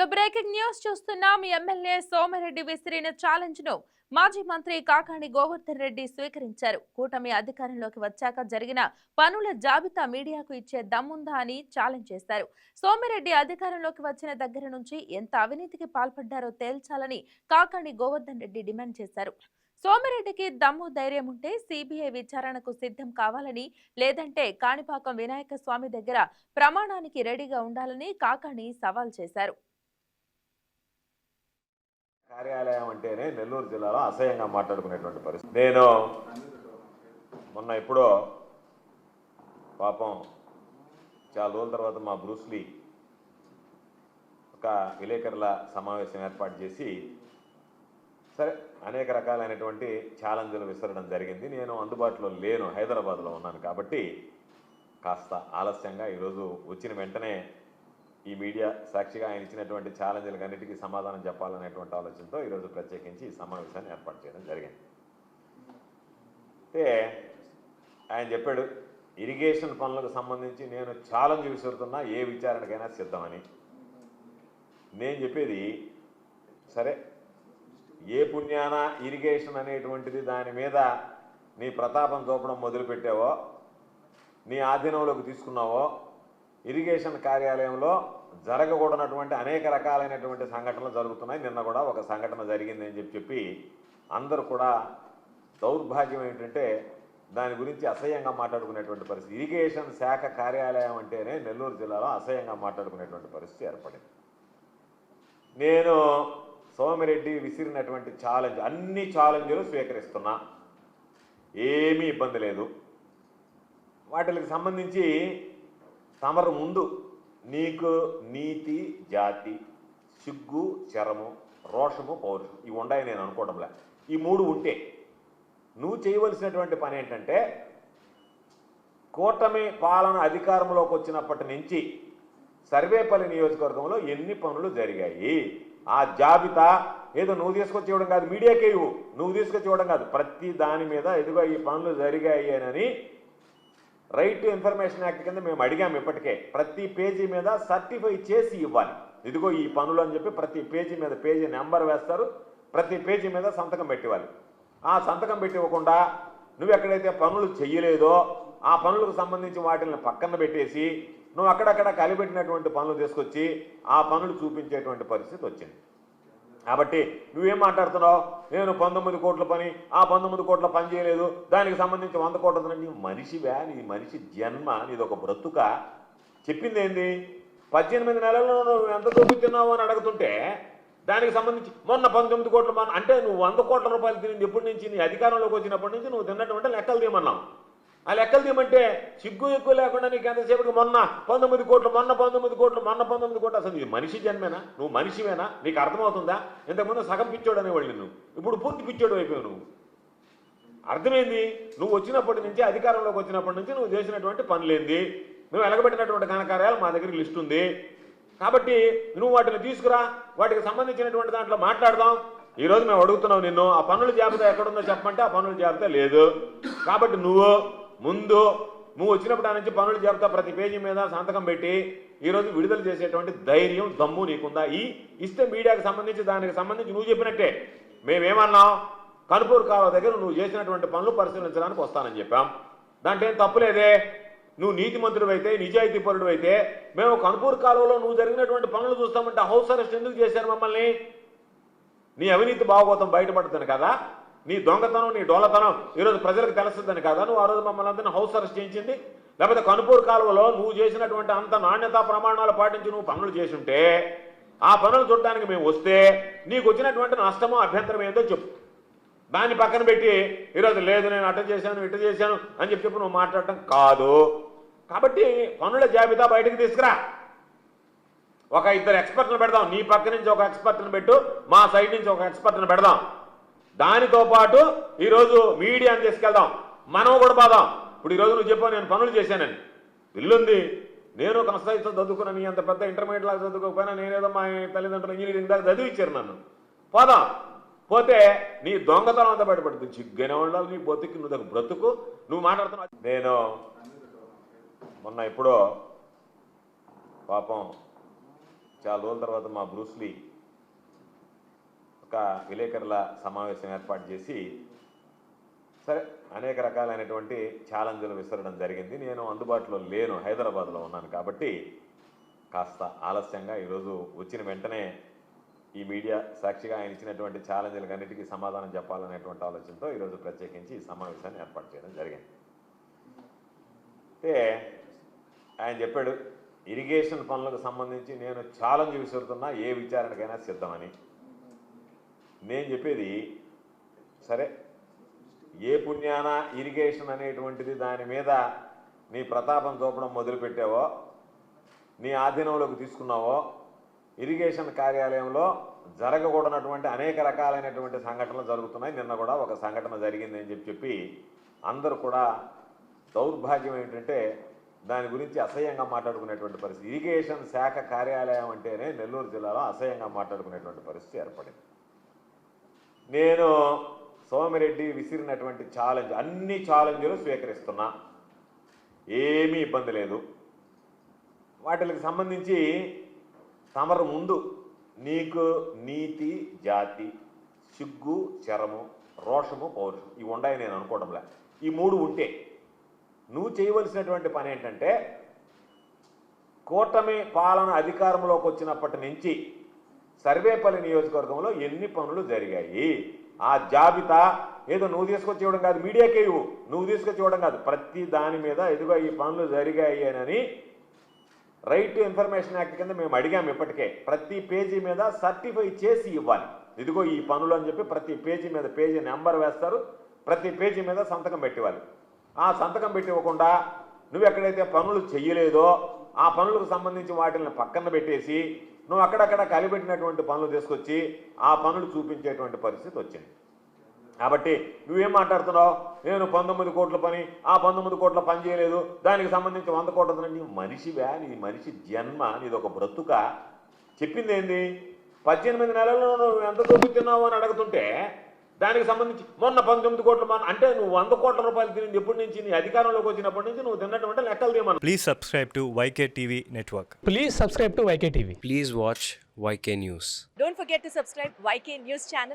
Breaking news చూస్తున్నాం. MLA Somireddy విసిరిన challenge ను మాజీ మంత్రి కాకాణి గోవర్ధన్ రెడ్డి స్వీకరించారు. కూటమి అధికారంలోకి వచ్చాక జరిగిన పనుల జాబితా మీడియాకు ఇచ్చే దమ్ముందా అని ఛాలెంజ్ చేశారు. సోమిరెడ్డి అధికారంలోకి వచ్చిన దగ్గర నుంచి ఎంత అవినీతికి పాల్పడ్డారో తేల్చాలని కాకాణి గోవర్ధన్ రెడ్డి డిమాండ్ చేశారు. సోమిరెడ్డికి దమ్ము ధైర్యం ఉంటే సిబిఐ విచారణకు సిద్ధం కావాలని, లేదంటే కాణిపాకం వినాయక స్వామి దగ్గర ప్రమాణానికి రెడీగా ఉండాలని కాకాణి సవాల్ చేశారు. కార్యాలయం అంటేనే నెల్లూరు జిల్లాలో అసహ్యంగా మాట్లాడుకునేటువంటి పరిస్థితి. నేను మొన్న ఎప్పుడో పాపం చాలా రోజుల తర్వాత మా బ్రూస్లీ ఒక విలేకరుల సమావేశం ఏర్పాటు చేసి సరే అనేక రకాలైనటువంటి ఛాలెంజ్లు విసరడం జరిగింది. నేను అందుబాటులో లేను, హైదరాబాద్లో ఉన్నాను కాబట్టి కాస్త ఆలస్యంగా ఈరోజు వచ్చిన వెంటనే ఈ మీడియా సాక్షిగా ఆయన ఇచ్చినటువంటి ఛాలెంజ్లకన్నిటికీ సమాధానం చెప్పాలనేటువంటి ఆలోచనతో ఈరోజు ప్రత్యేకించి ఈ సమావేశాన్ని ఏర్పాటు చేయడం జరిగింది. అంటే ఆయన చెప్పాడు ఇరిగేషన్ పనులకు సంబంధించి నేను ఛాలెంజ్ విసురుతున్నా ఏ విచారణకైనా సిద్ధమని. నేను చెప్పేది సరే ఏ పుణ్యాన ఇరిగేషన్ అనేటువంటిది దాని మీద నీ ప్రతాపం చూపడం మొదలుపెట్టావో, నీ ఆధీనంలోకి తీసుకున్నావో, ఇరిగేషన్ కార్యాలయంలో జరగకూడనటువంటి అనేక రకాలైనటువంటి సంఘటనలు జరుగుతున్నాయి. నిన్న కూడా ఒక సంఘటన జరిగింది అని చెప్పి అందరూ కూడా దౌర్భాగ్యం ఏంటంటే దాని గురించి అసహ్యంగా మాట్లాడుకునేటువంటి పరిస్థితి. ఇరిగేషన్ శాఖ కార్యాలయం అంటేనే నెల్లూరు జిల్లాలో అసహ్యంగా మాట్లాడుకునేటువంటి పరిస్థితి ఏర్పడింది. నేను సోమిరెడ్డి విసిరినటువంటి ఛాలెంజ్ అన్ని ఛాలెంజ్లు స్వీకరిస్తున్నా, ఏమీ ఇబ్బంది లేదు. వాటికి సంబంధించి తమరు ముందు నీకు నీతి, జాతి, సిగ్గు, శరము, రోషము, పౌరుషం ఇవి ఉండాయి నేను అనుకోవడంలే. ఈ మూడు ఉంటే నువ్వు చేయవలసినటువంటి పని ఏంటంటే కూటమి పాలన అధికారంలోకి వచ్చినప్పటి నుంచి సర్వేపల్లి నియోజకవర్గంలో ఎన్ని పనులు జరిగాయి ఆ జాబితా ఏదో నువ్వు తీసుకొచ్చి ఇవ్వడం కాదు, మీడియాకే ఇవ్వు, నువ్వు తీసుకొచ్చి ఇవ్వడం కాదు, ప్రతి దాని మీద ఇదిగో ఈ పనులు జరిగాయి అని రైట్ టు ఇన్ఫర్మేషన్ యాక్ట్ కింద మేము అడిగాము. ఇప్పటికే ప్రతి పేజీ మీద సర్టిఫై చేసి ఇవ్వాలి. ఇదిగో ఈ పనులు అని చెప్పి ప్రతి పేజీ మీద పేజీ నెంబర్ వేస్తారు, ప్రతి పేజీ మీద సంతకం పెట్టివ్వాలి. ఆ సంతకం పెట్టి ఇవ్వకుండా నువ్వు ఎక్కడైతే పనులు చెయ్యలేదో ఆ పనులకు సంబంధించి వాటిని పక్కన పెట్టేసి నువ్వు అక్కడక్కడ కలిపెట్టినటువంటి పనులు తీసుకొచ్చి ఆ పనులు చూపించేటువంటి పరిస్థితి వచ్చింది. కాబట్టి నువ్వేం మాట్లాడుతున్నావు, నేను 19 కోట్ల పని, ఆ 19 కోట్ల పని చేయలేదు, దానికి సంబంధించి 100 కోట్ల. నీ మనిషివా, నీ మనిషి జన్మ, నీది ఒక బ్రతుక. చెప్పింది ఏంది 18 నెలల్లో నువ్వు ఎంత చూపిస్తున్నావు అని అడుగుతుంటే దానికి సంబంధించి మొన్న 19 కోట్ల అంటే నువ్వు 100 కోట్ల రూపాయలు తిని ఎప్పటి నుంచి నీ అధికారంలోకి వచ్చినప్పటి నుంచి నువ్వు తిన్నటువంటి లెక్కలు తీయమన్నావు. ఆ లెక్కలు తీయమంటే సిగ్గు ఎక్కువ లేకుండా నీకు ఎంతసేపటికి మొన్న 19 కోట్లు, మొన్న 19 కోట్లు, మొన్న 19 కోట్లు. అసలు ఇది మనిషి జన్మేనా, నువ్వు మనిషివేనా, నీకు అర్థమవుతుందా? ఇంతకుముందు సగం పిచ్చోడు అనేవాళ్ళు నువ్వు, ఇప్పుడు పూర్తి పిచ్చోడు అయిపోయావు. నువ్వు అర్థమైంది. నువ్వు వచ్చినప్పటి నుంచి అధికారంలోకి వచ్చినప్పటి నుంచి నువ్వు చేసినటువంటి పనులేంది, నువ్వు వెలగబెట్టినటువంటి ఘనకార్యాలు మా దగ్గర లిస్ట్ ఉంది. కాబట్టి నువ్వు వాటిని తీసుకురా, వాటికి సంబంధించినటువంటి దాంట్లో మాట్లాడదాం. ఈరోజు మేము అడుగుతున్నావు నిన్ను, ఆ పనుల జాబితా ఎక్కడుందో చెప్పమంటే ఆ పనుల జాబితా లేదు. కాబట్టి నువ్వు వచ్చినప్పుడు ఆ నుంచి పనుల జాబితా ప్రతి పేజీ మీద సంతకం పెట్టి ఈరోజు విడుదల చేసేటువంటి ధైర్యం, దమ్ము నీకుందా? ఇస్తే మీడియాకి సంబంధించి దానికి సంబంధించి నువ్వు చెప్పినట్టే మేమేమన్నాం, కనుపూరు కాలువ దగ్గర నువ్వు చేసినటువంటి పనులు పరిశీలించడానికి వస్తానని చెప్పాం. దాంట్లో ఏం తప్పులేదే. నువ్వు నీతిమంతుడు అయితే, నిజాయితీ పరుడు అయితే మేము కనుపూరు కాలువలో నువ్వు జరిగినటువంటి పనులు చూస్తామంటే హౌస్ అరెస్ట్ ఎందుకు చేశారు మమ్మల్ని? నీ అవినీతి భాగవతం బయటపడుతుంది కదా, నీ దొంగతనం, నీ డోలతనం ఈరోజు ప్రజలకు తెలుస్తుందని కదా నువ్వు ఆ రోజు మమ్మల్ని అందరినీ హౌస్ అరెస్ట్ చేయించింది. లేకపోతే కనుపూరు కాలువలో నువ్వు చేసినటువంటి అంత నాణ్యతా ప్రమాణాలు పాటించి నువ్వు పనులు చేసుంటే ఆ పనులు చూడడానికి మేము వస్తే నీకు వచ్చినటువంటి నష్టమో అభ్యంతరం ఏందో చెప్పు. దాన్ని పక్కన పెట్టి ఈరోజు లేదు నేను అటు చేశాను ఇటు చేశాను అని చెప్పి నువ్వు మాట్లాడటం కాదు. కాబట్టి పనుల జాబితా బయటకు తీసుకురా, ఒక 2 ఎక్స్పర్ట్లను పెడదాం. నీ పక్క నుంచి ఒక ఎక్స్పర్ట్ని పెట్టు, మా సైడ్ నుంచి ఒక ఎక్స్పర్ట్ని పెడదాం. దానితో పాటు ఈరోజు మీడియాని తీసుకెళ్దాం, మనం కూడా పోదాం. ఇప్పుడు ఈరోజు నువ్వు చెప్పావు నేను పనులు చేశానని, ఇల్లుంది, నేను కన్స్ట్రక్షన్ చదువుకున్నా, నీ అంత పెద్ద ఇంటర్మీడియట్ లాగా చదువుకోకపోయినా నేనేదో మా తల్లిదండ్రులు ఇంజనీరింగ్ దాకా చదివిచ్చారు నన్ను. పోదాం. పోతే నీ దొంగతనం అంతా బయటపడుతుంది. చిగ్గనే ఉండాలి నీ బతుకు, నువ్వు దగ్గర బ్రతుకు, నువ్వు మాట్లాడుతున్నావు. నేను మొన్న ఎప్పుడో పాపం చాలా రోజుల తర్వాత మా బ్రూస్లీ ఒక విలేకరుల సమావేశం ఏర్పాటు చేసి సరే అనేక రకాలైనటువంటి ఛాలెంజ్లు విసరడం జరిగింది. నేను అందుబాటులో లేను, హైదరాబాద్లో ఉన్నాను కాబట్టి కాస్త ఆలస్యంగా ఈరోజు వచ్చిన వెంటనే ఈ మీడియా సాక్షిగా ఆయన ఇచ్చినటువంటి ఛాలెంజ్లకన్నిటికీ సమాధానం చెప్పాలనేటువంటి ఆలోచనతో ఈరోజు ప్రత్యేకించి ఈ సమావేశాన్ని ఏర్పాటు చేయడం జరిగింది. అయితే ఆయన చెప్పాడు ఇరిగేషన్ పనులకు సంబంధించి నేను ఛాలెంజ్ విసురుతున్నా ఏ విచారణకైనా సిద్ధమని. నేను చెప్పేది సరే ఏ పుణ్యాన ఇరిగేషన్ అనేటువంటిది దాని మీద నీ ప్రతాపం చూపడం మొదలుపెట్టావో, నీ ఆధీనంలోకి తీసుకున్నావో, ఇరిగేషన్ కార్యాలయంలో జరగకూడనటువంటి అనేక రకాలైనటువంటి సంఘటనలు జరుగుతున్నాయి. నిన్న కూడా ఒక సంఘటన జరిగింది అని చెప్పి అందరూ కూడా దౌర్భాగ్యం ఏంటంటే దాని గురించి అసహ్యంగా మాట్లాడుకునేటువంటి పరిస్థితి. ఇరిగేషన్ శాఖ కార్యాలయం అంటేనే నెల్లూరు జిల్లాలో అసహ్యంగా మాట్లాడుకునేటువంటి పరిస్థితి ఏర్పడింది. నేను సోమిరెడ్డి విసిరినటువంటి ఛాలెంజ్ అన్ని ఛాలెంజ్లు స్వీకరిస్తున్నా, ఏమీ ఇబ్బంది లేదు. వాటికి సంబంధించి తమరు ముందు నీకు నీతి, జాతి, సిగ్గు, శరము, రోషము, పౌరుషం ఇవి ఉన్నాయి నేను అనుకోవడంలే. ఈ మూడు ఉంటే నువ్వు చేయవలసినటువంటి పని ఏంటంటే కూటమి పాలన అధికారంలోకి వచ్చినప్పటి నుంచి సర్వేపల్లి నియోజకవర్గంలో ఎన్ని పనులు జరిగాయి ఆ జాబితా ఏదో నువ్వు తీసుకొచ్చి ఇవ్వడం కాదు, మీడియాకే ఇవ్వు, నువ్వు తీసుకొచ్చి ఇవ్వడం కాదు, ప్రతి దాని మీద ఇదిగో ఈ పనులు జరిగాయి అని రైట్ టు ఇన్ఫర్మేషన్ యాక్ట్ కింద మేము అడిగాము. ఇప్పటికే ప్రతి పేజీ మీద సర్టిఫై చేసి ఇవ్వాలి. ఇదిగో ఈ పనులు అని చెప్పి ప్రతి పేజీ మీద పేజీ నెంబర్ వేస్తారు, ప్రతి పేజీ మీద సంతకం పెట్టివ్వాలి. ఆ సంతకం పెట్టి ఇవ్వకుండా నువ్వు ఎక్కడైతే పనులు చెయ్యలేదో ఆ పనులకు సంబంధించి వాటిని పక్కన పెట్టేసి నువ్వు అక్కడక్కడ కలిపెట్టినటువంటి పనులు తీసుకొచ్చి ఆ పనులు చూపించేటువంటి పరిస్థితి వచ్చింది. కాబట్టి నువ్వేం మాట్లాడుతున్నావు, నేను 19 కోట్ల పని, ఆ 19 కోట్ల పని చేయలేదు, దానికి సంబంధించి 100 కోట్ల. నీ మనిషివా, నీ మనిషి జన్మ, నీది ఒక బ్రతుక. చెప్పింది ఏంది 18 నెలల్లో నువ్వు ఎంత చూపుతున్నావు అని అడుగుతుంటే దానికి సంబంధించి మొన్న 19 కోట్ల పని అంటే నువ్వు 100 కోట్ల రూపాయలు తిరిగి ఎప్పటి నుంచి నీ అధికారంలోకి వచ్చినప్పటి నుంచి నువ్వు తిన్నటువంటి లెక్కలు తీయమని. Please subscribe to YK TV Network. Please subscribe to YK TV. Please watch YK News. Don't forget to subscribe YK News channel.